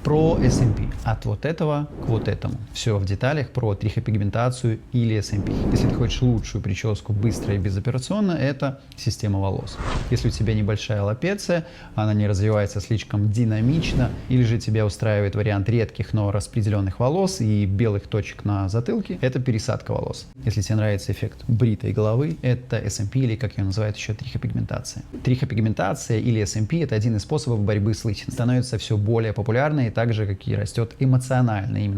Про SMP. От вот этого к вот этому. Все в деталях про трихопигментацию или SMP. Если ты хочешь лучшую прическу быстро и безоперационно, это система волос. Если у тебя небольшая аллопеция, она не развивается слишком динамично, или же тебя устраивает вариант редких, но распределенных волос и белых точек на затылке, это пересадка волос. Если тебе нравится эффект бритой головы, это SMP или, как ее называют еще, трихопигментация. Трихопигментация или SMP – это один из способов борьбы с лысиной. Становится все более популярной, так же, как и растет именно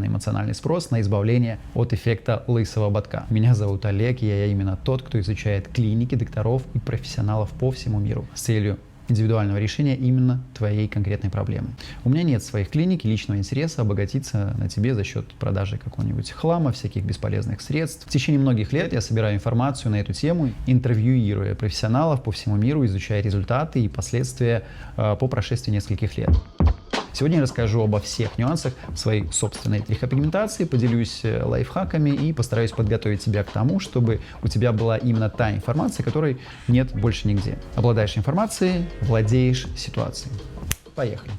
эмоциональный спрос на избавление от эффекта лысого ободка. Меня зовут Олег, и я именно тот, кто изучает клиники, докторов и профессионалов по всему миру с целью индивидуального решения именно твоей конкретной проблемы. У меня нет своих клиник и личного интереса обогатиться на тебе за счет продажи какого-нибудь хлама, всяких бесполезных средств. В течение многих лет я собираю информацию на эту тему, интервьюируя профессионалов по всему миру, изучая результаты и последствия по прошествии нескольких лет. Сегодня я расскажу обо всех нюансах своей собственной трихопигментации, поделюсь лайфхаками и постараюсь подготовить тебя к тому, чтобы у тебя была именно та информация, которой нет больше нигде. Обладаешь информацией, владеешь ситуацией. Поехали.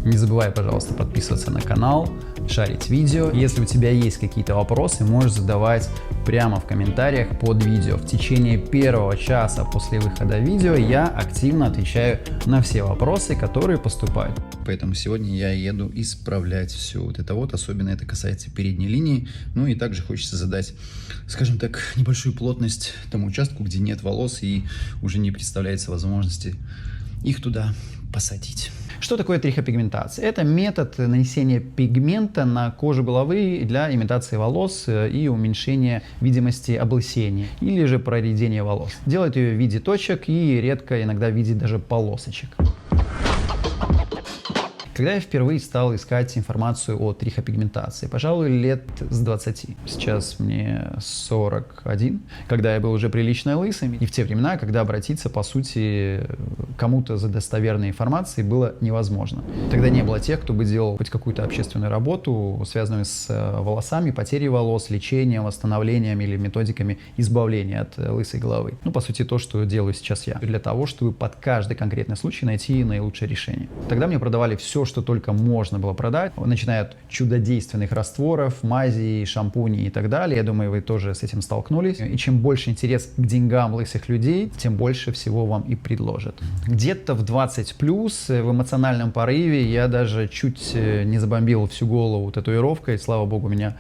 Не забывай, пожалуйста, подписываться на канал, шарить видео. Если у тебя есть какие-то вопросы, можешь задавать прямо в комментариях под видео. В течение первого часа после выхода видео я активно отвечаю на все вопросы, которые поступают. Поэтому сегодня я еду исправлять все вот это вот, особенно это касается передней линии. Ну и также хочется задать, скажем так, небольшую плотность тому участку, где нет волос и уже не представляется возможности их туда посадить. Что такое трихопигментация? Это метод нанесения пигмента на кожу головы для имитации волос и уменьшения видимости облысения или же проредения волос. Делают ее в виде точек и редко иногда в виде даже полосочек. Когда я впервые стал искать информацию о трихопигментации, пожалуй, лет с 20. Сейчас мне 41, когда я был уже прилично лысым. И в те времена, когда обратиться, по сути, кому-то за достоверной информацией было невозможно. Тогда не было тех, кто бы делал хоть какую-то общественную работу, связанную с волосами, потерей волос, лечением, восстановлением или методиками избавления от лысой головы. Ну, по сути, то, что делаю сейчас я. Для того, чтобы под каждый конкретный случай найти наилучшее решение. Тогда мне продавали все, что только можно было продать, начиная от чудодейственных растворов, мазей, шампуней и так далее. Я думаю, вы тоже с этим столкнулись. И чем больше интерес к деньгам лысых людей, тем больше всего вам и предложат. Где-то в 20+, в эмоциональном порыве, я даже чуть не забомбил всю голову татуировкой. Слава богу, меня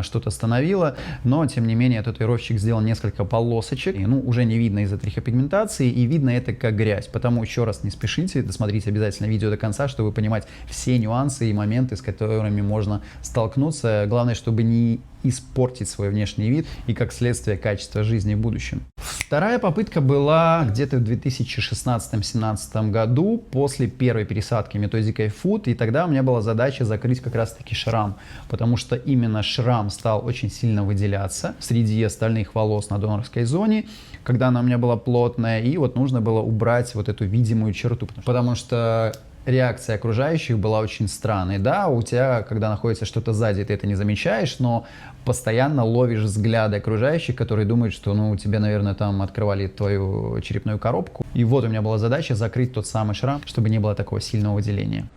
что-то остановило. Но, тем не менее, татуировщик сделал несколько полосочек. И, уже не видно из-за трихопигментации. И видно это как грязь. Потому еще раз не спешите, досмотрите обязательно видео до конца, чтобы понимать все нюансы и моменты, с которыми можно столкнуться. Главное, чтобы не испортить свой внешний вид и, как следствие, качество жизни в будущем. Вторая попытка была где-то в 2016-2017 году после первой пересадки методикой Food, и тогда у меня была задача закрыть как раз-таки шрам, потому что именно шрам стал очень сильно выделяться среди остальных волос на донорской зоне, когда она у меня была плотная, и вот нужно было убрать вот эту видимую черту, потому что реакция окружающих была очень странной. Да, у тебя, когда находится что-то сзади, ты это не замечаешь, но постоянно ловишь взгляды окружающих, которые думают, что, у тебя, наверное, там открывали твою черепную коробку. И вот у меня была задача закрыть тот самый шрам, чтобы не было такого сильного выделения.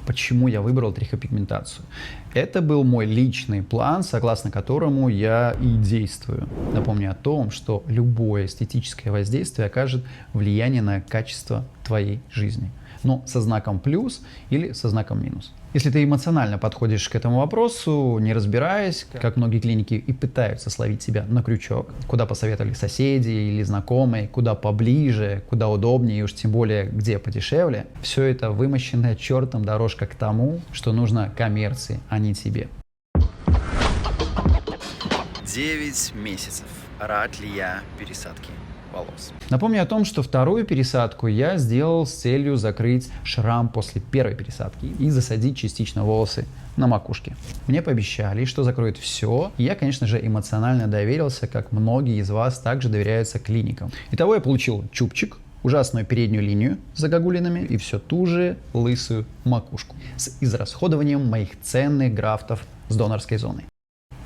Почему я выбрал трихопигментацию? Это был мой личный план, согласно которому я и действую. Напомню о том, что любое эстетическое воздействие окажет влияние на качество твоей жизни. Но со знаком плюс или со знаком минус. Если ты эмоционально подходишь к этому вопросу, не разбираясь, как многие клиники и пытаются словить тебя на крючок, куда посоветовали соседи или знакомые, куда поближе, куда удобнее и уж тем более где подешевле, все это вымощенная чертом дорожка к тому, что нужно коммерции, а не тебе. 9 месяцев. Рад ли я пересадке волос? Напомню о том, что вторую пересадку я сделал с целью закрыть шрам после первой пересадки и засадить частично волосы на макушке. Мне пообещали, что закроют все, и я, конечно же, эмоционально доверился, как многие из вас также доверяются клиникам. Итого я получил чубчик, ужасную переднюю линию с загогулинами и все ту же лысую макушку с израсходованием моих ценных графтов с донорской зоны.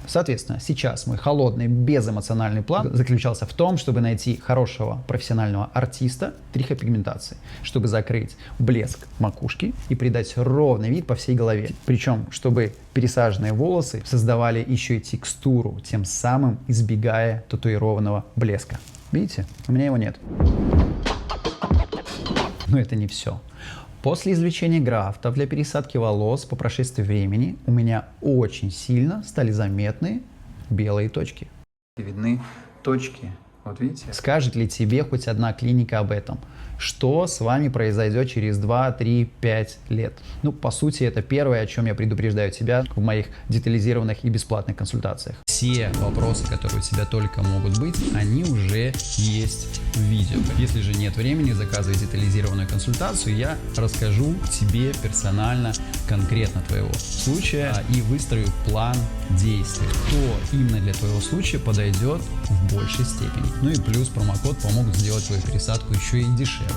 Соответственно, сейчас мой холодный, безэмоциональный план заключался в том, чтобы найти хорошего профессионального артиста трихопигментации, чтобы закрыть блеск макушки и придать ровный вид по всей голове. Причем, чтобы пересаженные волосы создавали еще и текстуру, тем самым избегая татуированного блеска. Видите, у меня его нет. Но это не все. После извлечения графтов для пересадки волос по прошествии времени у меня очень сильно стали заметны белые точки. Видны точки. Вот видите? Скажет ли тебе хоть одна клиника об этом? Что с вами произойдет через 2, 3, 5 лет? Ну, по сути, это первое, о чем я предупреждаю тебя в моих детализированных и бесплатных консультациях. Все вопросы, которые у тебя только могут быть, они уже есть в видео. Если же нет времени заказывать детализированную консультацию, я расскажу тебе персонально, конкретно твоего случая и выстрою план действий, что именно для твоего случая подойдет в большей степени. Ну и плюс промокод помогут сделать твою пересадку еще и дешевле.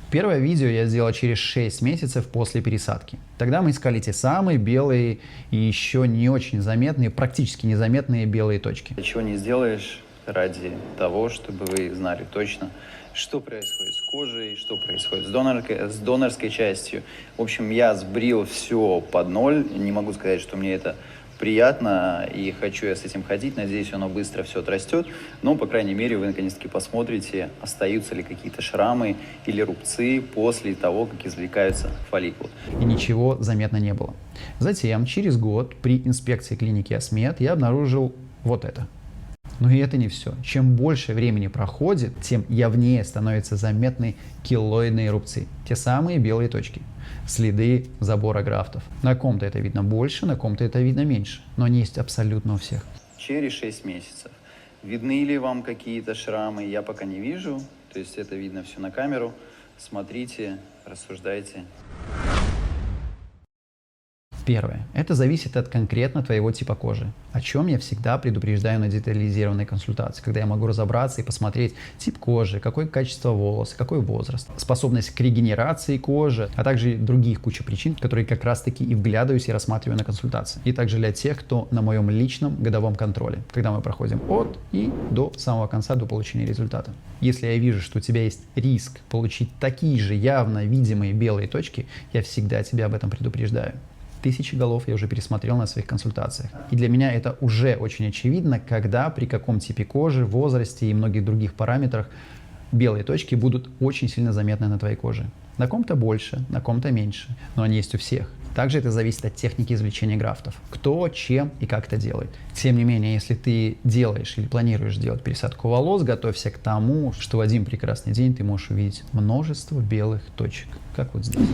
Первое видео я сделал через 6 месяцев после пересадки. Тогда мы искали те самые белые и еще не очень заметные, практически незаметные белые точки. Чего не сделаешь ради того, чтобы вы знали точно, что происходит с кожей, что происходит с донорской частью. В общем, я сбрил все под ноль. Не могу сказать, что мне это приятно и хочу я с этим ходить. Надеюсь, оно быстро все отрастет. Но, по крайней мере, вы наконец-таки посмотрите, остаются ли какие-то шрамы или рубцы после того, как извлекаются фолликулы. И ничего заметно не было. Затем, через год, при инспекции клиники Осмед, я обнаружил вот это. Но и это не все. Чем больше времени проходит, тем явнее становятся заметны килоидные рубцы. Те самые белые точки. Следы забора графтов. На ком-то это видно больше, на ком-то это видно меньше. Но они есть абсолютно у всех. Через 6 месяцев. Видны ли вам какие-то шрамы? Я пока не вижу. То есть это видно все на камеру. Смотрите, рассуждайте. Первое. Это зависит от конкретно твоего типа кожи, о чем я всегда предупреждаю на детализированной консультации, когда я могу разобраться и посмотреть тип кожи, какое качество волос, какой возраст, способность к регенерации кожи, а также других куча причин, которые как раз таки и вглядываюсь и рассматриваю на консультации. И также для тех, кто на моем личном годовом контроле, когда мы проходим от и до самого конца, до получения результата. Если я вижу, что у тебя есть риск получить такие же явно видимые белые точки, я всегда тебя об этом предупреждаю. 1000 голов я уже пересмотрел на своих консультациях. И для меня это уже очень очевидно, когда, при каком типе кожи, возрасте и многих других параметрах белые точки будут очень сильно заметны на твоей коже. На ком-то больше, на ком-то меньше, но они есть у всех. Также это зависит от техники извлечения графтов. Кто, чем и как это делает. Тем не менее, если ты делаешь или планируешь делать пересадку волос, готовься к тому, что в один прекрасный день ты можешь увидеть множество белых точек, как вот здесь.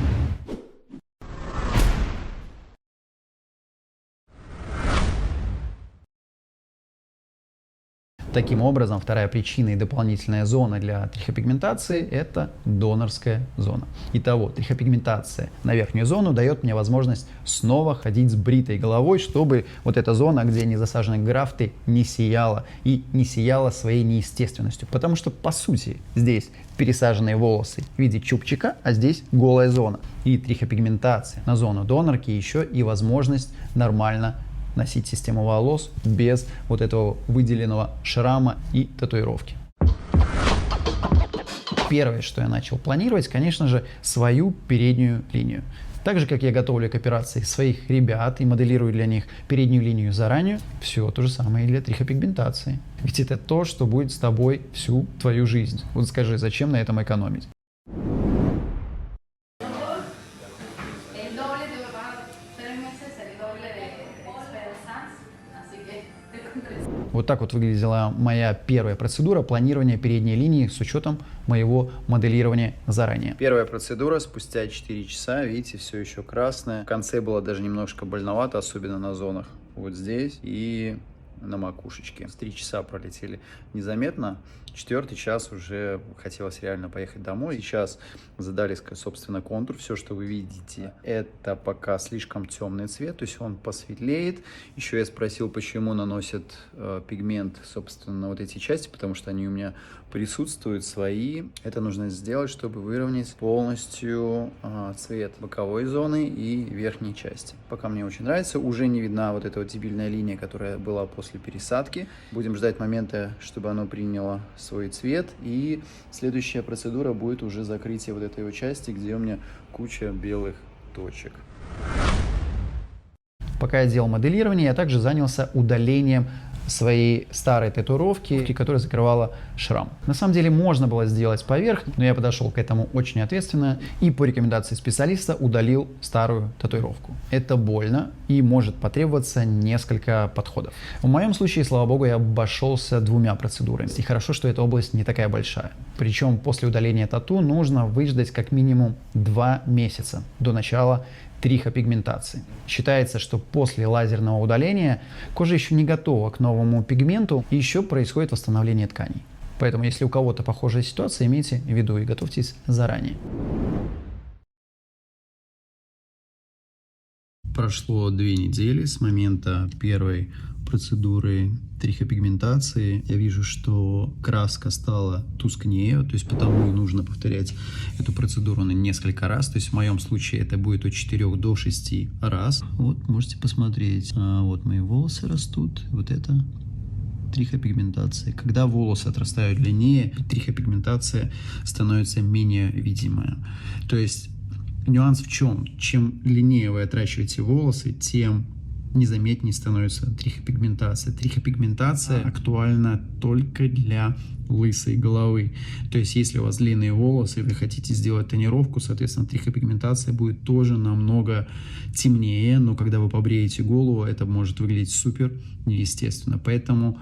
Таким образом, вторая причина и дополнительная зона для трихопигментации – это донорская зона. Итого, трихопигментация на верхнюю зону дает мне возможность снова ходить с бритой головой, чтобы вот эта зона, где не засажены графты, не сияла и не сияла своей неестественностью. Потому что, по сути, здесь пересаженные волосы в виде чубчика, а здесь голая зона. И трихопигментация на зону донорки еще и возможность нормально носить систему волос без вот этого выделенного шрама и татуировки. Первое, что я начал планировать, конечно же, свою переднюю линию. Так же, как я готовлю к операции своих ребят и моделирую для них переднюю линию заранее, все то же самое и для трихопигментации. Ведь это то, что будет с тобой всю твою жизнь. Вот скажи, зачем на этом экономить? Вот так вот выглядела моя первая процедура планирования передней линии с учетом моего моделирования заранее. Первая процедура спустя 4 часа, видите, все еще красное. В конце было даже немножко больновато, особенно на зонах вот здесь. И на макушечке. 3 часа пролетели незаметно. 4-й час уже хотелось реально поехать домой. Сейчас задали, собственно, контур. Все, что вы видите, это пока слишком темный цвет, то есть он посветлеет. Еще я спросил, почему наносят пигмент, собственно, на вот эти части, потому что они у меня присутствуют свои. Это нужно сделать, чтобы выровнять полностью цвет боковой зоны и верхней части. Пока мне очень нравится. Уже не видна вот эта вот дебильная линия, которая была после пересадки. Будем ждать момента, чтобы оно приняло свой цвет. И следующая процедура будет уже закрытие вот этой вот части, где у меня куча белых точек. Пока я делал моделирование, я также занялся удалением своей старой татуировки, которая закрывала шрам. На самом деле можно было сделать поверх, но я подошел к этому очень ответственно и по рекомендации специалиста удалил старую татуировку. Это больно и может потребоваться несколько подходов. В моем случае, слава богу, я обошелся 2 процедурами. И хорошо, что эта область не такая большая. Причем после удаления тату нужно выждать как минимум 2 месяца до начала трихопигментации. Считается, что после лазерного удаления кожа еще не готова к новому пигменту и еще происходит восстановление тканей. Поэтому, если у кого-то похожая ситуация, имейте в виду и готовьтесь заранее. Прошло 2 недели с момента первой процедуры трихопигментации. Я вижу, что краска стала тускнее, то есть потому и нужно повторять эту процедуру на несколько раз. То есть в моем случае это будет от 4 до 6 раз. Вот, можете посмотреть. Вот мои волосы растут. Вот это трихопигментация. Когда волосы отрастают длиннее, трихопигментация становится менее видимая. То есть нюанс в чем? Чем длиннее вы отращиваете волосы, тем незаметнее становится трихопигментация. Трихопигментация актуальна только для лысой головы. То есть, если у вас длинные волосы и вы хотите сделать тонировку, соответственно, трихопигментация будет тоже намного темнее, но когда вы побреете голову, это может выглядеть супер неестественно. Поэтому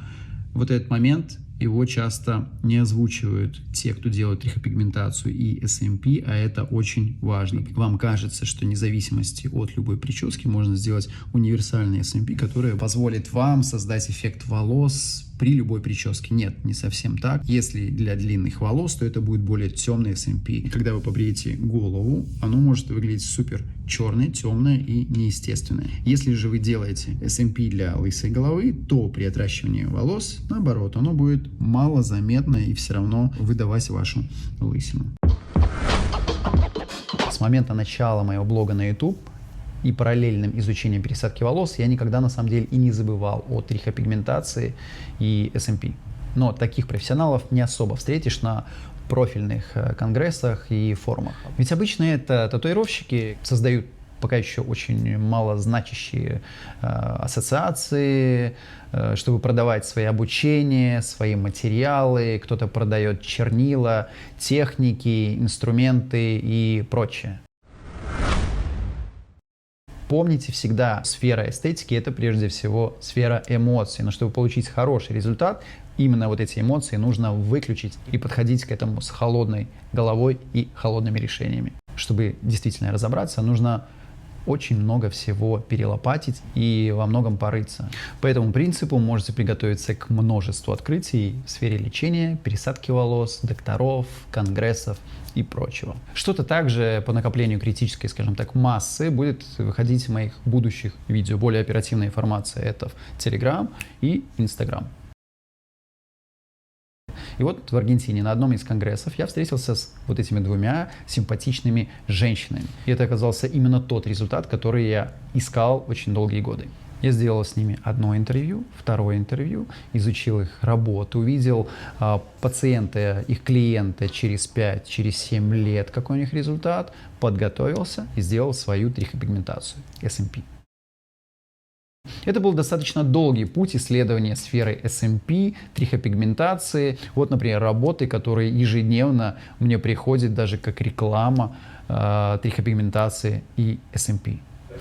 вот этот момент, его часто не озвучивают те, кто делает трихопигментацию и SMP, а это очень важно. Вам кажется, что вне зависимости от любой прически можно сделать универсальный SMP, который позволит вам создать эффект волос при любой прическе. Нет, не совсем так. Если для длинных волос, то это будет более темный SMP. Когда вы побреете голову, оно может выглядеть супер черное, темное и неестественное. Если же вы делаете SMP для лысой головы, то при отращивании волос, наоборот, оно будет малозаметно и все равно выдавать вашу лысину. С момента начала моего блога на YouTube и параллельным изучением пересадки волос я никогда на самом деле и не забывал о трихопигментации и SMP. Но таких профессионалов не особо встретишь на профильных конгрессах и форумах. Ведь обычно это татуировщики создают пока еще очень малозначащие ассоциации, чтобы продавать свои обучения, свои материалы. Кто-то продает чернила, техники, инструменты и прочее. Помните всегда, сфера эстетики – это прежде всего сфера эмоций. Но чтобы получить хороший результат, именно вот эти эмоции нужно выключить и подходить к этому с холодной головой и холодными решениями. Чтобы действительно разобраться, нужно очень много всего перелопатить и во многом порыться. По этому принципу можете приготовиться к множеству открытий в сфере лечения, пересадки волос, докторов, конгрессов и прочего. Что-то также по накоплению критической, скажем так, массы будет выходить в моих будущих видео. Более оперативная информация это в Telegram и Instagram. И вот в Аргентине на одном из конгрессов я встретился с вот этими 2 симпатичными женщинами. И это оказался именно тот результат, который я искал очень долгие годы. Я сделал с ними одно интервью, второе интервью, изучил их работу, увидел пациента, их клиента через 5, через 7 лет, какой у них результат, подготовился и сделал свою трихопигментацию, SMP. Это был достаточно долгий путь исследования сферы SMP, трихопигментации. Вот, например, работы, которые ежедневно мне приходят даже как реклама трихопигментации и SMP.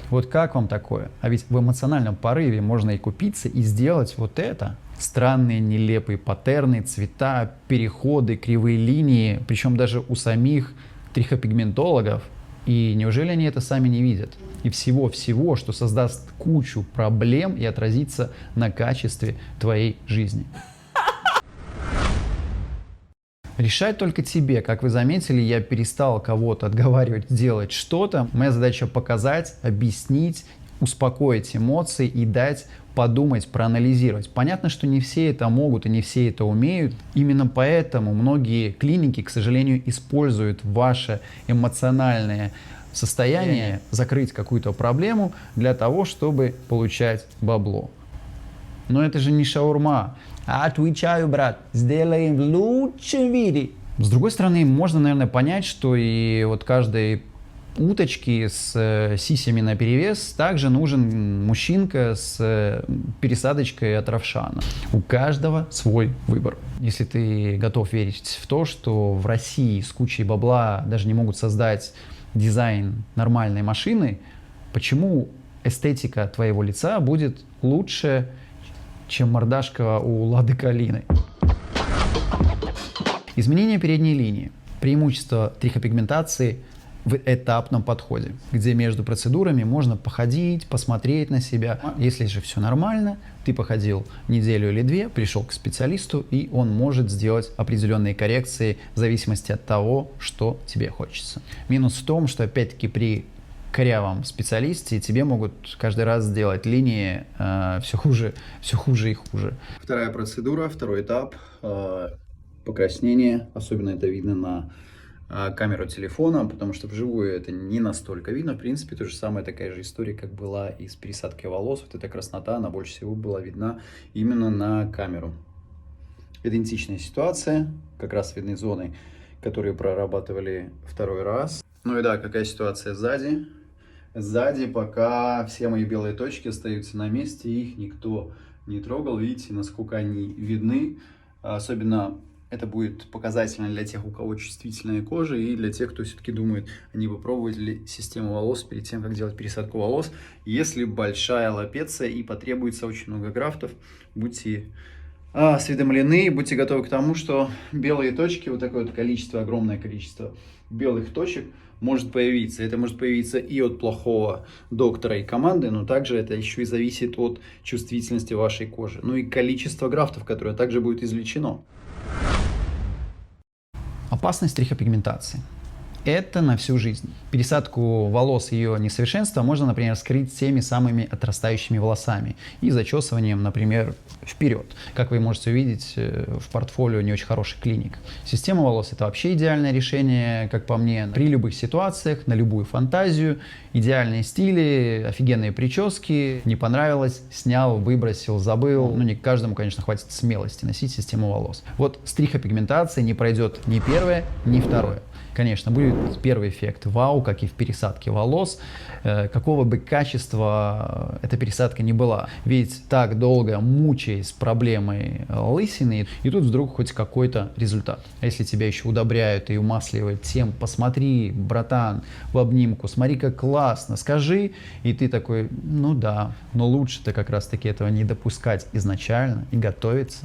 Вот как вам такое? А ведь в эмоциональном порыве можно и купиться, и сделать вот это. Странные, нелепые паттерны, цвета, переходы, кривые линии, причем даже у самих трихопигментологов И неужели они это сами не видят? И всего-всего, что создаст кучу проблем и отразится на качестве твоей жизни. Решать только тебе. Как вы заметили, я перестал кого-то отговаривать делать что-то. Моя задача показать, объяснить, успокоить эмоции и дать подумать, проанализировать. Понятно, что не все это могут и не все это умеют. Именно поэтому многие клиники, к сожалению, используют ваше эмоциональное состояние закрыть какую-то проблему для того, чтобы получать бабло. Но это же не шаурма. Отвечаю, брат, сделаем в лучшем виде. С другой стороны, можно, наверное, понять, что и вот каждой уточки с сисями наперевес также нужен мужчинка с пересадочкой от Равшана. У каждого свой выбор. Если ты готов верить в то, что в России с кучей бабла даже не могут создать дизайн нормальной машины, почему эстетика твоего лица будет лучше, чем мордашка у Лады Калины? Изменение передней линии. Преимущество трихопигментации в этапном подходе, где между процедурами можно походить, посмотреть на себя. Если же все нормально, ты походил неделю или две, пришел к специалисту, и он может сделать определенные коррекции в зависимости от того, что тебе хочется. Минус в том, что опять-таки при корявом специалисте тебе могут каждый раз сделать линии все хуже и хуже. Вторая процедура, второй этап, покраснение, особенно это видно на камеру телефона, потому что вживую это не настолько видно. В принципе, то же самое, такая же история, как была и с пересадкой волос. Вот эта краснота, она больше всего была видна именно на камеру. Идентичная ситуация, как раз видны зоны, которые прорабатывали второй раз. Ну и да, какая ситуация сзади? Сзади пока все мои белые точки остаются на месте, их никто не трогал. Видите, насколько они видны. Особенно это будет показательно для тех, у кого чувствительная кожа, и для тех, кто все-таки думает, а не попробовать ли систему волос перед тем, как делать пересадку волос. Если большая лапеция и потребуется очень много графтов, будьте осведомлены, будьте готовы к тому, что белые точки, вот такое вот количество, огромное количество белых точек может появиться. Это может появиться и от плохого доктора и команды, но также это еще и зависит от чувствительности вашей кожи. Ну и количество графтов, которое также будет извлечено. Опасность трихопигментации. Это на всю жизнь. Пересадку волос и ее несовершенства можно, например, скрыть теми самыми отрастающими волосами и зачесыванием, например, вперед. Как вы можете увидеть в портфолио не очень хороших клиник. Система волос — это вообще идеальное решение, как по мне, при любых ситуациях, на любую фантазию. Идеальные стили, офигенные прически. Не понравилось — снял, выбросил, забыл. Ну, не каждому, конечно, хватит смелости носить систему волос. Вот с трихопигментацией не пройдет ни первое, ни второе. Конечно, будет первый эффект вау, как и в пересадке волос, какого бы качества эта пересадка ни была. Ведь так долго мучаясь с проблемой лысины, и тут вдруг хоть какой-то результат. А если тебя еще удобряют и умасливают тем, посмотри, братан, в обнимку, смотри, как классно, скажи, и ты такой, ну да, но лучше-то как раз-таки этого не допускать изначально и готовиться.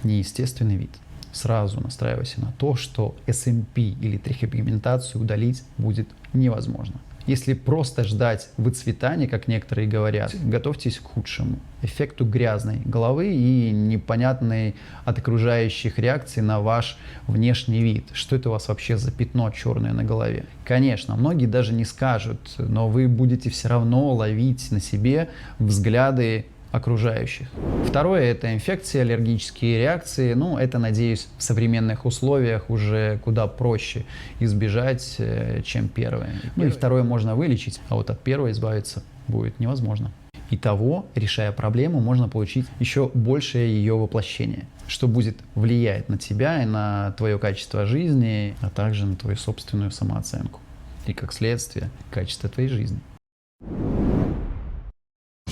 Неестественный вид. Сразу настраивайся на то, что SMP или трихопигментацию удалить будет невозможно. Если просто ждать выцветания, как некоторые говорят, готовьтесь к худшему. Эффекту грязной головы и непонятной от окружающих реакций на ваш внешний вид. Что это у вас вообще за пятно черное на голове? Конечно, многие даже не скажут, но вы будете все равно ловить на себе взгляды окружающих. Второе — это инфекции, аллергические реакции. Ну, это, надеюсь, в современных условиях уже куда проще избежать, чем первое. Ну и второе можно вылечить, а вот от первого избавиться будет невозможно. Итого, решая проблему, можно получить еще большее ее воплощение, что будет влиять на тебя и на твое качество жизни, а также на твою собственную самооценку. И, как следствие, качество твоей жизни.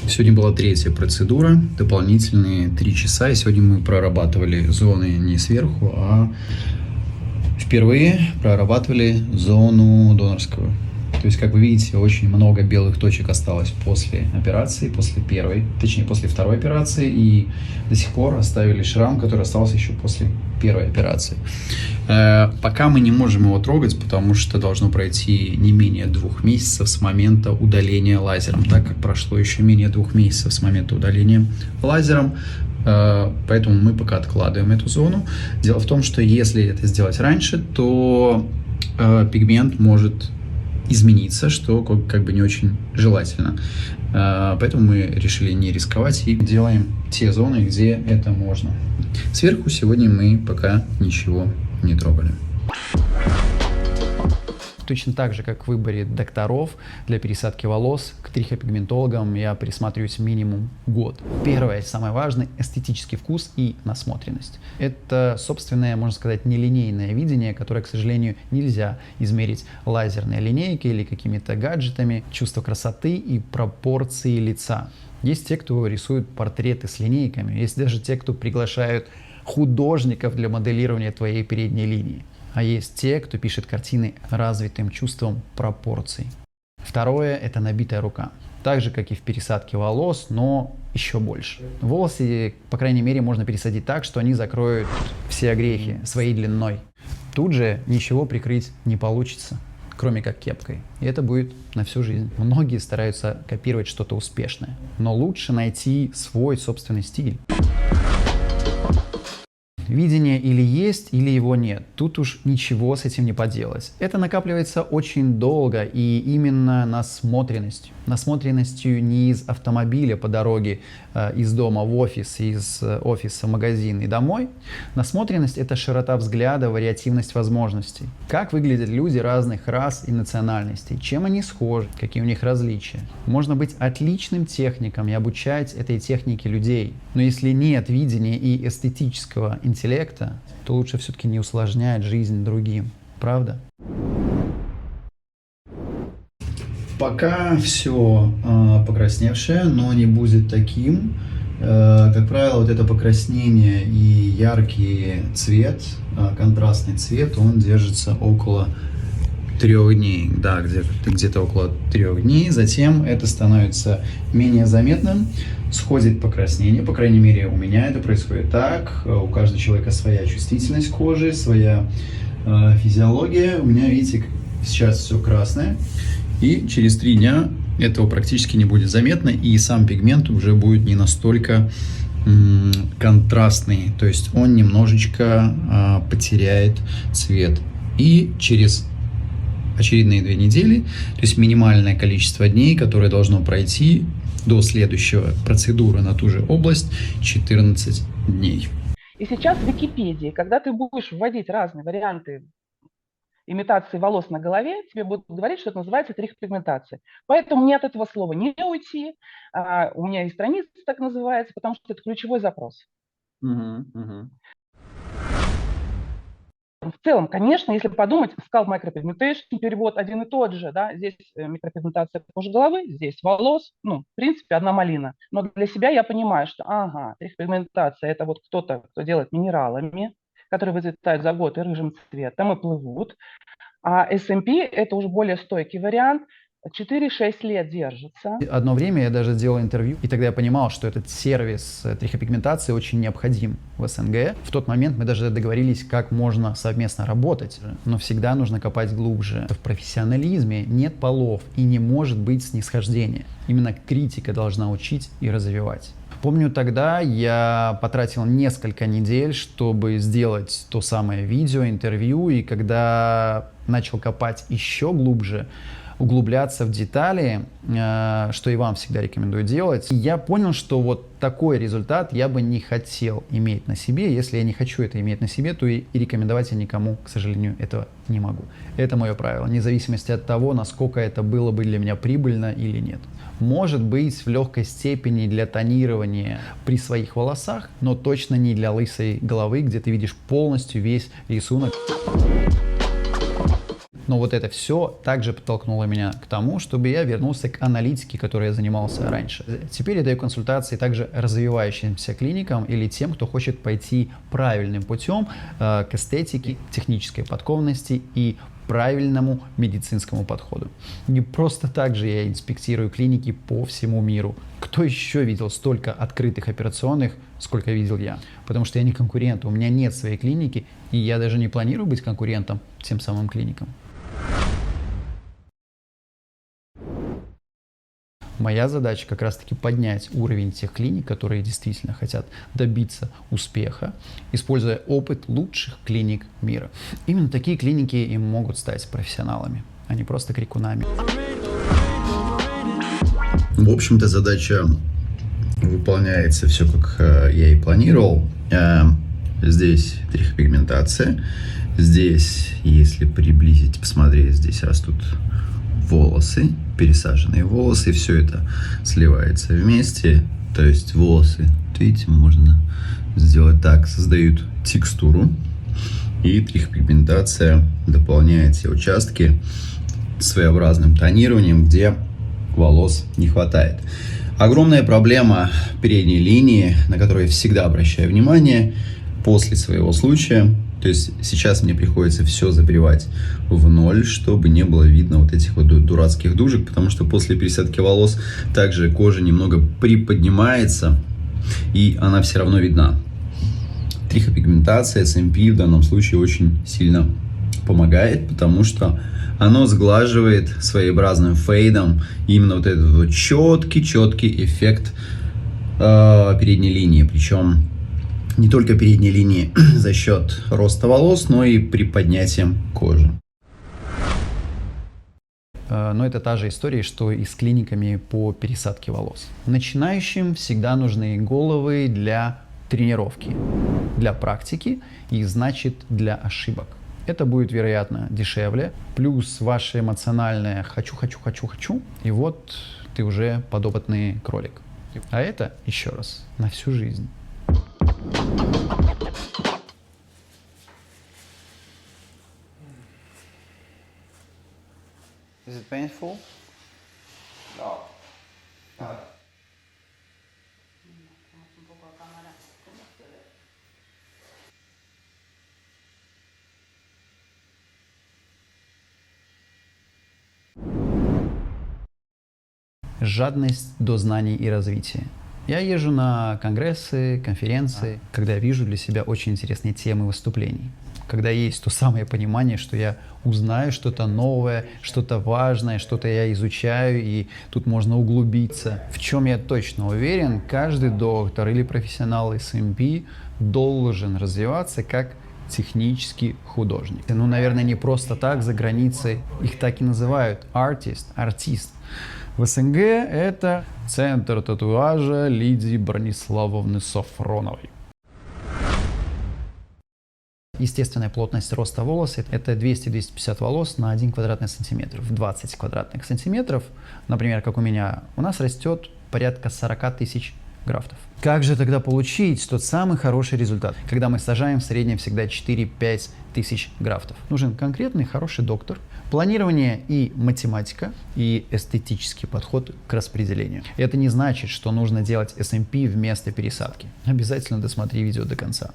Сегодня была третья процедура, дополнительные 3 часа, и сегодня мы прорабатывали зоны не сверху, а впервые прорабатывали зону донорского То есть, как вы видите, очень много белых точек осталось после операции, после второй операции, и до сих пор оставили шрам, который остался еще после первой операции. Пока мы не можем его трогать, потому что должно пройти не менее 2 месяцев с момента удаления лазером, так как прошло еще менее 2 месяцев с момента удаления лазером. Поэтому мы пока откладываем эту зону. Дело в том, что если это сделать раньше, то пигмент может измениться, что как бы не очень желательно. Поэтому мы решили не рисковать и делаем те зоны, где это можно. Сверху сегодня мы пока ничего не трогали. Точно так же, как в выборе докторов для пересадки волос, к трихопигментологам я присматриваюсь минимум год. Первое, самое важное, эстетический вкус и насмотренность. Это собственное, можно сказать, нелинейное видение, которое, к сожалению, нельзя измерить лазерной линейкой или какими-то гаджетами. Чувство красоты и пропорции лица. Есть те, кто рисует портреты с линейками, есть даже те, кто приглашают художников для моделирования твоей передней линии. А есть те, кто пишет картины развитым чувством пропорций. Второе – это набитая рука. Так же, как и в пересадке волос, но еще больше. Волосы, по крайней мере, можно пересадить так, что они закроют все огрехи своей длиной. Тут же ничего прикрыть не получится, кроме как кепкой. И это будет на всю жизнь. Многие стараются копировать что-то успешное, но лучше найти свой собственный стиль. Видение или есть, или его нет. Тут уж ничего с этим не поделать. Это накапливается очень долго и именно насмотренностью. Насмотренностью не из автомобиля по дороге из дома в офис, из офиса в магазин и домой. Насмотренность – это широта взгляда, вариативность возможностей. Как выглядят люди разных рас и национальностей, чем они схожи, какие у них различия. Можно быть отличным техником и обучать этой технике людей. Но если нет видения и эстетического интеллекта, то лучше все-таки не усложнять жизнь другим. Правда? Пока все покрасневшее, но не будет таким. Как правило, вот это покраснение и яркий цвет, контрастный цвет, он держится около 3 дней. Да, где-то около 3 дней. Затем это становится менее заметным, сходит покраснение. По крайней мере, у меня это происходит так. У каждого человека своя чувствительность кожи, своя физиология. У меня, видите, сейчас все красное. И через 3 дня этого практически не будет заметно, и сам пигмент уже будет не настолько контрастный, то есть он немножечко потеряет цвет. И через очередные 2 недели, то есть минимальное количество дней, которое должно пройти до следующего процедуры на ту же область, 14 дней. И сейчас в Википедии, когда ты будешь вводить разные варианты имитации волос на голове, тебе будут говорить, что это называется трихопигментация. Поэтому мне от этого слова не уйти. У меня и страница так называется, потому что это ключевой запрос. В целом, конечно, если подумать, scalp micropigmentation, перевод один и тот же, да, здесь микропигментация кожи головы, здесь волос, в принципе, одна малина. Но для себя я понимаю, что, трихопигментация – это вот кто-то, кто делает минералами, которые выцветают за год и рыжим цветом, и плывут. А SMP – это уже более стойкий вариант, 4-6 лет держится. Одно время я даже делал интервью, и тогда я понимал, что этот сервис трихопигментации очень необходим в СНГ. В тот момент мы даже договорились, как можно совместно работать, но всегда нужно копать глубже. В профессионализме нет полов и не может быть снисхождения. Именно критика должна учить и развивать. Помню, тогда я потратил несколько недель, чтобы сделать то самое видео, интервью, и когда начал копать еще глубже, углубляться в детали, что и вам всегда рекомендую делать, я понял, что вот такой результат я бы не хотел иметь на себе. Если я не хочу это иметь на себе, то и рекомендовать я никому, к сожалению, этого не могу. Это мое правило, вне зависимости от того, насколько это было бы для меня прибыльно или нет. Может быть, в легкой степени для тонирования при своих волосах, но точно не для лысой головы, где ты видишь полностью весь рисунок. Но вот это все также подтолкнуло меня к тому, чтобы я вернулся к аналитике, которой я занимался раньше. Теперь я даю консультации также развивающимся клиникам или тем, кто хочет пойти правильным путем к эстетике, технической подкованности и правильному медицинскому подходу. Не просто так же я инспектирую клиники по всему миру. Кто еще видел столько открытых операционных, сколько видел я? Потому что я не конкурент, у меня нет своей клиники, и я даже не планирую быть конкурентом тем самым клиникам. Моя задача как раз-таки поднять уровень тех клиник, которые действительно хотят добиться успеха, используя опыт лучших клиник мира. Именно такие клиники и могут стать профессионалами, а не просто крикунами. В общем-то, задача выполняется все, как я и планировал. Здесь трихопигментация. Здесь, если приблизить, посмотреть, здесь растут волосы, пересаженные волосы, и все это сливается вместе. То есть волосы, видите, можно сделать так, создают текстуру, и трихопигментация дополняет все участки своеобразным тонированием, где волос не хватает. Огромная проблема передней линии, на которую я всегда обращаю внимание после своего случая. То есть сейчас мне приходится все забривать в ноль, чтобы не было видно вот этих вот дурацких дужек, потому что после пересадки волос также кожа немного приподнимается, и она все равно видна. Трихопигментация, SMP в данном случае очень сильно помогает, потому что оно сглаживает своеобразным фейдом именно вот этот вот четкий эффект передней линии, причем не только передней линии за счет роста волос, но и при поднятии кожи. Но это та же история, что и с клиниками по пересадке волос. Начинающим всегда нужны головы для тренировки, для практики и, значит, для ошибок. Это будет, вероятно, дешевле, плюс ваше эмоциональное «хочу», и вот ты уже подопытный кролик. А это, еще раз, на всю жизнь. Is it painful? No. Жадность до знаний и развития. Я езжу на конгрессы, конференции, когда я вижу для себя очень интересные темы выступлений. Когда есть то самое понимание, что я узнаю что-то новое, что-то важное, что-то я изучаю, и тут можно углубиться. В чем я точно уверен, каждый доктор или профессионал SMP должен развиваться как технический художник. Ну, наверное, не просто так за границей их так и называют артист. В СНГ это центр татуажа Лидии Брониславовны Сафроновой. Естественная плотность роста волоса – это 200-250 волос на 1 квадратный сантиметр. В 20 квадратных сантиметров, например, как у меня, у нас растет порядка 40 тысяч графтов. Как же тогда получить тот самый хороший результат, когда мы сажаем в среднем всегда 4-5 тысяч графтов? Нужен конкретный хороший доктор, планирование и математика, и эстетический подход к распределению. Это не значит, что нужно делать SMP вместо пересадки. Обязательно досмотри видео до конца.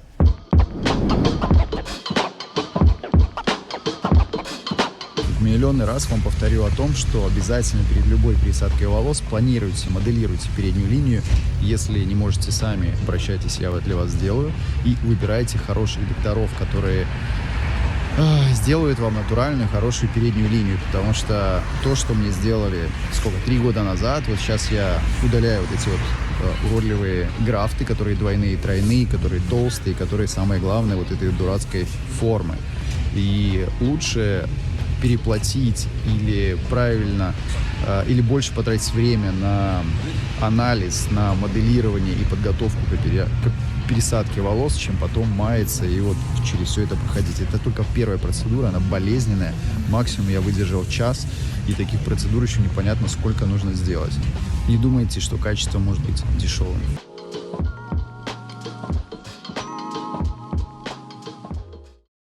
Миллионный раз вам повторю о том, что обязательно перед любой пересадкой волос планируйте, моделируйте переднюю линию. Если не можете сами, обращайтесь, я для вас сделаю. И выбирайте хороших докторов, которые сделают вам натуральную, хорошую переднюю линию. Потому что то, что мне сделали, 3 года назад, вот сейчас я удаляю вот эти вот уродливые графты, которые двойные, тройные, которые толстые, которые, самое главное, вот этой дурацкой формы. И лучше переплатить или правильно, или больше потратить время на анализ, на моделирование и подготовку к пересадке волос, чем потом маяться и вот через все это проходить. Это только первая процедура, она болезненная. Максимум я выдержал час, и таких процедур еще непонятно, сколько нужно сделать. Не думайте, что качество может быть дешевым.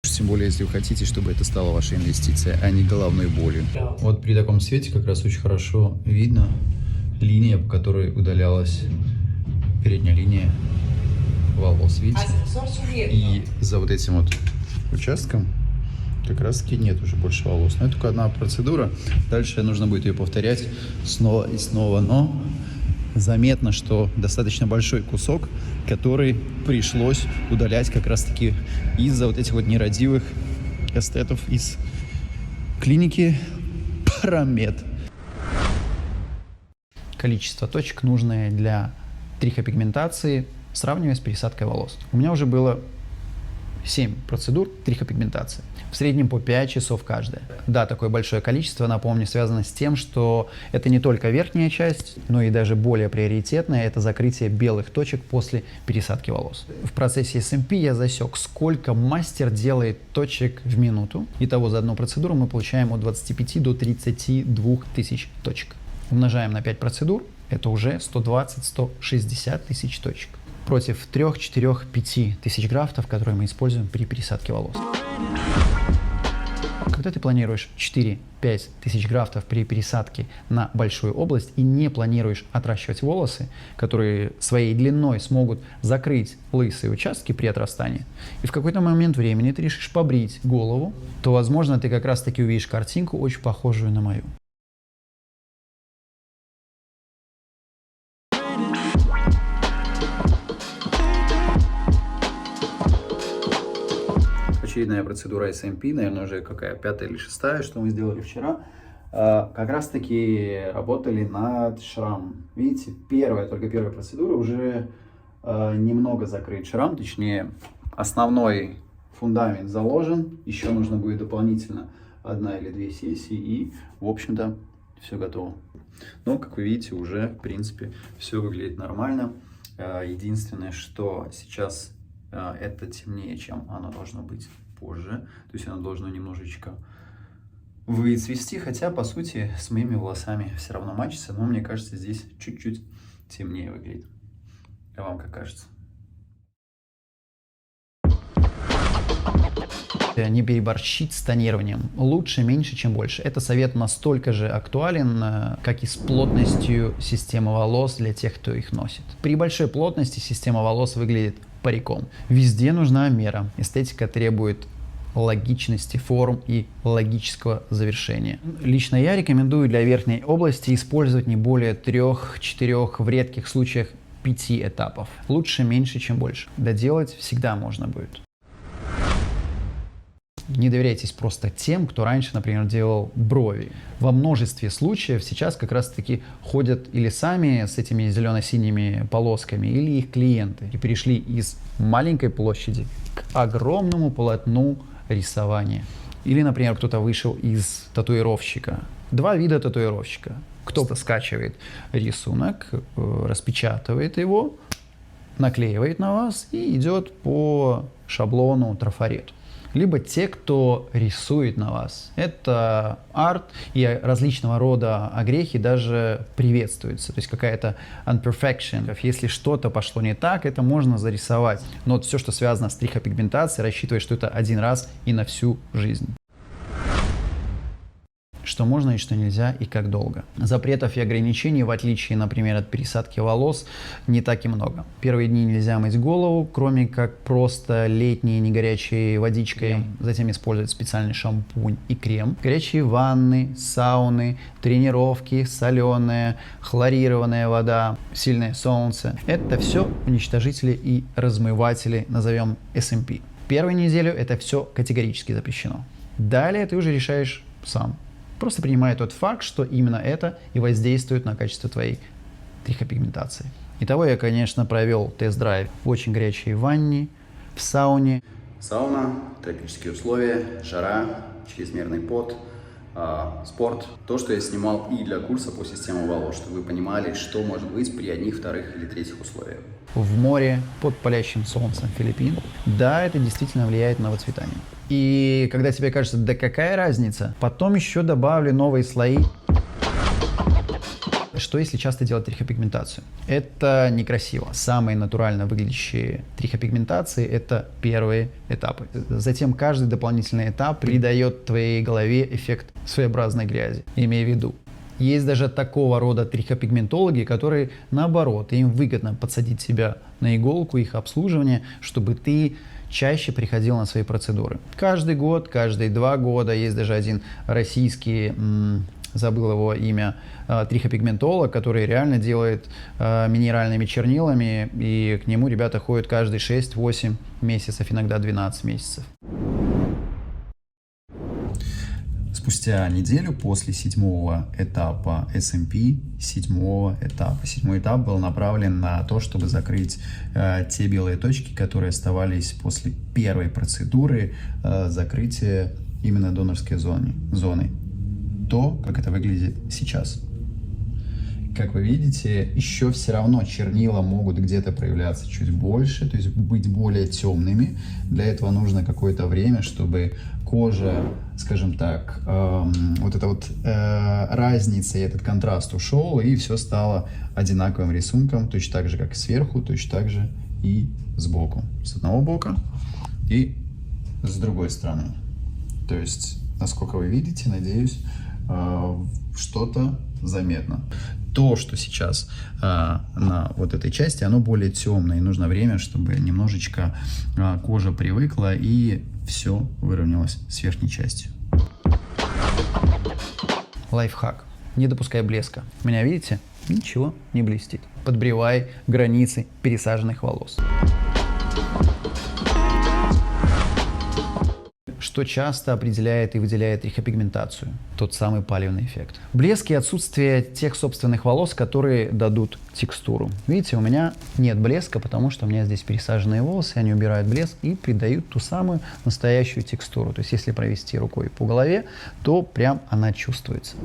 Тем более, если вы хотите, чтобы это стало вашей инвестицией, а не головной болью. Вот при таком свете как раз очень хорошо видно линия, по которой удалялась передняя линия волос, видите? И за вот этим вот участком как раз таки нет уже больше волос. Но это только одна процедура. Дальше нужно будет ее повторять снова и снова. Но заметно, что достаточно большой кусок, который пришлось удалять как раз таки из-за вот этих вот нерадивых эстетов из клиники Парамед. Количество точек, нужное для трихопигментации, сравнивая с пересадкой волос. У меня уже было 7 процедур трихопигментации. В среднем по 5 часов каждая. Да, такое большое количество, напомню, связано с тем, что это не только верхняя часть, но и даже более приоритетная – это закрытие белых точек после пересадки волос. В процессе SMP я засек, сколько мастер делает точек в минуту. Итого за одну процедуру мы получаем от 25 до 32 тысяч точек. Умножаем на 5 процедур, это уже 120-160 тысяч точек. Против 3, 4, 5 тысяч графтов, которые мы используем при пересадке волос. Когда ты планируешь 4-5 тысяч графтов при пересадке на большую область и не планируешь отращивать волосы, которые своей длиной смогут закрыть лысые участки при отрастании, и в какой-то момент времени ты решишь побрить голову, то, возможно, ты как раз-таки увидишь картинку, очень похожую на мою. Очередная процедура SMP, наверное, уже какая, 5-я или 6-я, что мы сделали вчера. Как раз таки работали над шрамом. Видите, только первая процедура уже немного закрыт шрам, точнее, основной фундамент заложен. Еще нужно будет дополнительно 1 или 2 сессии, и, в общем-то, все готово. Но, как вы видите, уже, в принципе, все выглядит нормально. Единственное, что сейчас это темнее, чем оно должно быть позже. То есть оно должно немножечко выцвести, хотя, по сути, с моими волосами все равно мачится, но мне кажется, здесь чуть-чуть темнее выглядит. А вам как кажется? Не переборщить с тонированием. Лучше меньше, чем больше. Это совет настолько же актуален, как и с плотностью системы волос для тех, кто их носит. При большой плотности система волос выглядит париком. Везде нужна мера. Эстетика требует логичности форм и логического завершения. Лично я рекомендую для верхней области использовать не более 3-4, в редких случаях 5 этапов. Лучше меньше, чем больше. Доделать всегда можно будет. Не доверяйтесь просто тем, кто раньше, например, делал брови. Во множестве случаев сейчас как раз-таки ходят или сами с этими зелено-синими полосками, или их клиенты. И перешли из маленькой площади к огромному полотну рисования. Или, например, кто-то вышел из татуировщика. 2 вида татуировщика. Кто-то скачивает рисунок, распечатывает его, наклеивает на вас и идет по шаблону, трафарету. Либо те, кто рисует на вас. Это арт, и различного рода огрехи даже приветствуются. То есть какая-то unperfection. Если что-то пошло не так, это можно зарисовать. Но вот все, что связано с трихопигментацией, рассчитывая, что это один раз и на всю жизнь. Что можно и что нельзя, и как долго. Запретов и ограничений, в отличие, например, от пересадки волос, не так и много. Первые дни нельзя мыть голову, кроме как просто летней негорячей водичкой. Затем использовать специальный шампунь и крем. Горячие ванны, сауны, тренировки, соленая, хлорированная вода, сильное солнце. Это все уничтожители и размыватели, назовем SMP. Первую неделю это все категорически запрещено. Далее ты уже решаешь сам. Просто принимай тот факт, что именно это и воздействует на качество твоей трихопигментации. Итого я, конечно, провел тест-драйв в очень горячей ванне, в сауне. Сауна, тропические условия, жара, чрезмерный пот, спорт. То, что я снимал и для курса по системе волос, чтобы вы понимали, что может быть при одних, вторых или третьих условиях. В море, под палящим солнцем Филиппин. Да, это действительно влияет на выцветание. И когда тебе кажется, да какая разница, потом еще добавлю новые слои. Что если часто делать трихопигментацию? Это некрасиво. Самые натурально выглядящие трихопигментации – это первые этапы. Затем каждый дополнительный этап придает твоей голове эффект своеобразной грязи. Имея в виду, есть даже такого рода трихопигментологи, которые, наоборот, им выгодно подсадить себя на иголку их обслуживания, чтобы ты чаще приходил на свои процедуры. Каждый год, каждые 2 года. Есть даже один российский, забыл его имя, трихопигментолог, который реально делает минеральными чернилами, и к нему ребята ходят каждые 6-8 месяцев, иногда 12 месяцев. Спустя неделю после 7-го этапа SMP, 7-го этапа. 7-й этап был направлен на то, чтобы закрыть те белые точки, которые оставались после первой процедуры закрытия именно донорской зоны. То, как это выглядит сейчас. Как вы видите, еще все равно чернила могут где-то проявляться чуть больше, то есть быть более темными. Для этого нужно какое-то время, чтобы кожа, скажем так, вот эта вот разница и этот контраст ушел, и все стало одинаковым рисунком, точно так же, как и сверху, точно так же и сбоку. С одного бока и с другой стороны. То есть, насколько вы видите, надеюсь, что-то заметно. То, что сейчас на вот этой части, оно более темное, и нужно время, чтобы немножечко кожа привыкла и все выровнялось с верхней частью. Лайфхак. Не допускай блеска. У меня, видите, ничего не блестит. Подбривай границы пересаженных волос. Что часто определяет и выделяет трихопигментацию? Тот самый палевный эффект. Блеск и отсутствие тех собственных волос, которые дадут текстуру. Видите, у меня нет блеска, потому что у меня здесь пересаженные волосы, они убирают блеск и придают ту самую настоящую текстуру. То есть если провести рукой по голове, то прям она чувствуется.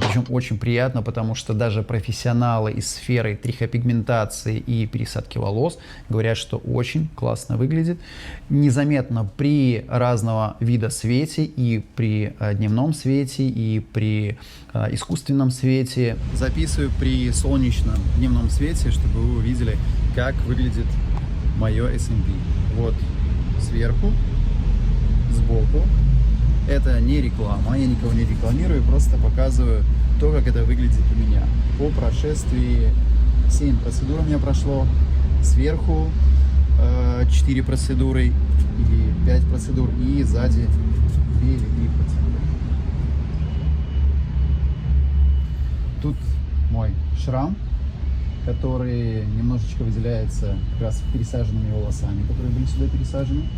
Причем очень приятно, потому что даже профессионалы из сферы трихопигментации и пересадки волос говорят, что очень классно выглядит. Незаметно при разного вида свете, и при дневном свете, и при искусственном свете. Записываю при солнечном дневном свете, чтобы вы увидели, как выглядит мое SMP. Вот сверху, сбоку. Это не реклама, я никого не рекламирую, просто показываю то, как это выглядит у меня. По прошествии 7 процедур у меня прошло, сверху 4 процедуры или 5 процедур, и сзади 2 или 3 процедуры. Тут мой шрам, который немножечко выделяется как раз пересаженными волосами, которые были сюда пересажены.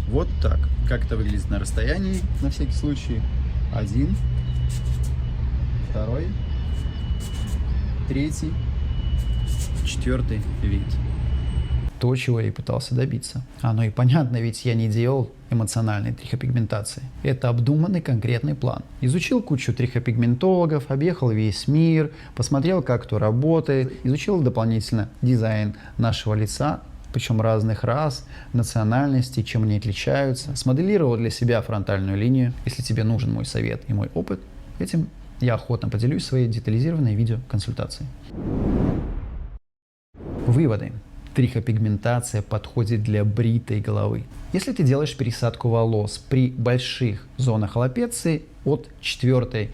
Вот так. Как это выглядит на расстоянии, на всякий случай. 1, 2, 3, 4 вид. То, чего я и пытался добиться. Оно и понятно, ведь я не делал эмоциональной трихопигментации. Это обдуманный конкретный план. Изучил кучу трихопигментологов, объехал весь мир, посмотрел, как кто работает, изучил дополнительно дизайн нашего лица, причем разных рас, национальностей, чем они отличаются. Смоделировал для себя фронтальную линию. Если тебе нужен мой совет и мой опыт, этим я охотно поделюсь в своей детализированной видеоконсультации. Выводы. Трихопигментация подходит для бритой головы. Если ты делаешь пересадку волос при больших зонах аллопеции от 4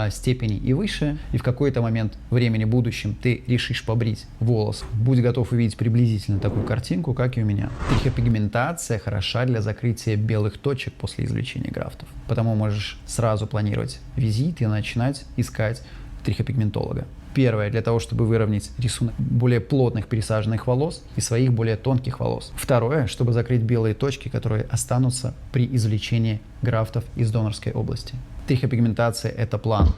степени и выше, и в какой-то момент времени в будущем ты решишь побрить волос, будь готов увидеть приблизительно такую картинку, как и у меня. Трихопигментация хороша для закрытия белых точек после извлечения графтов. Потому можешь сразу планировать визит и начинать искать трихопигментолога. Первое, для того, чтобы выровнять рисунок более плотных пересаженных волос и своих более тонких волос. Второе, чтобы закрыть белые точки, которые останутся при извлечении графтов из донорской области. Трихопигментация – это план.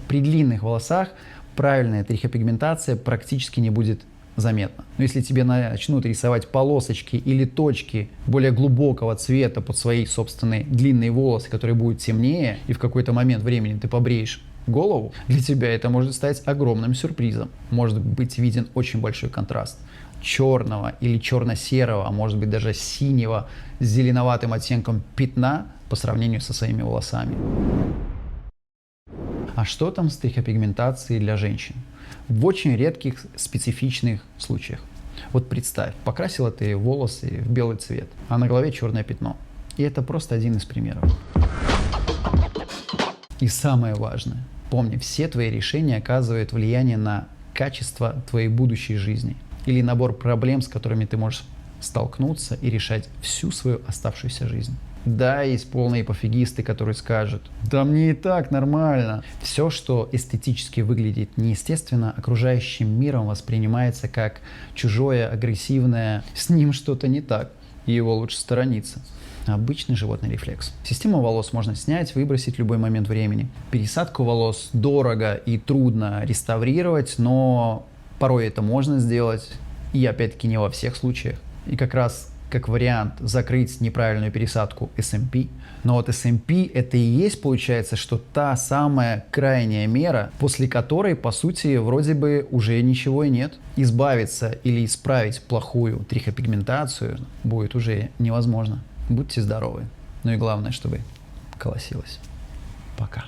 При длинных волосах правильная трихопигментация практически не будет заметна. Но если тебе начнут рисовать полосочки или точки более глубокого цвета под свои собственные длинные волосы, которые будут темнее, и в какой-то момент времени ты побреешь голову, для тебя это может стать огромным сюрпризом. Может быть виден очень большой контраст черного или черно-серого, а может быть даже синего с зеленоватым оттенком пятна по сравнению со своими волосами. А что там с трихопигментацией для женщин? В очень редких специфичных случаях. Вот представь, покрасила ты волосы в белый цвет, а на голове черное пятно. И это просто один из примеров. И самое важное, помни, все твои решения оказывают влияние на качество твоей будущей жизни или набор проблем, с которыми ты можешь столкнуться и решать всю свою оставшуюся жизнь. Да, есть полные пофигисты, которые скажут: да мне и так нормально. Все, что эстетически выглядит неестественно, окружающим миром воспринимается как чужое, агрессивное. С ним что-то не так, и его лучше сторониться. Обычный животный рефлекс. Систему волос можно снять, выбросить в любой момент времени. Пересадку волос дорого и трудно реставрировать, но порой это можно сделать. И опять-таки не во всех случаях. И как раз как вариант закрыть неправильную пересадку SMP. Но вот SMP это и есть, получается, что та самая крайняя мера, после которой, по сути, вроде бы уже ничего и нет. Избавиться или исправить плохую трихопигментацию будет уже невозможно. Будьте здоровы. Ну и главное, чтобы колосилось. Пока.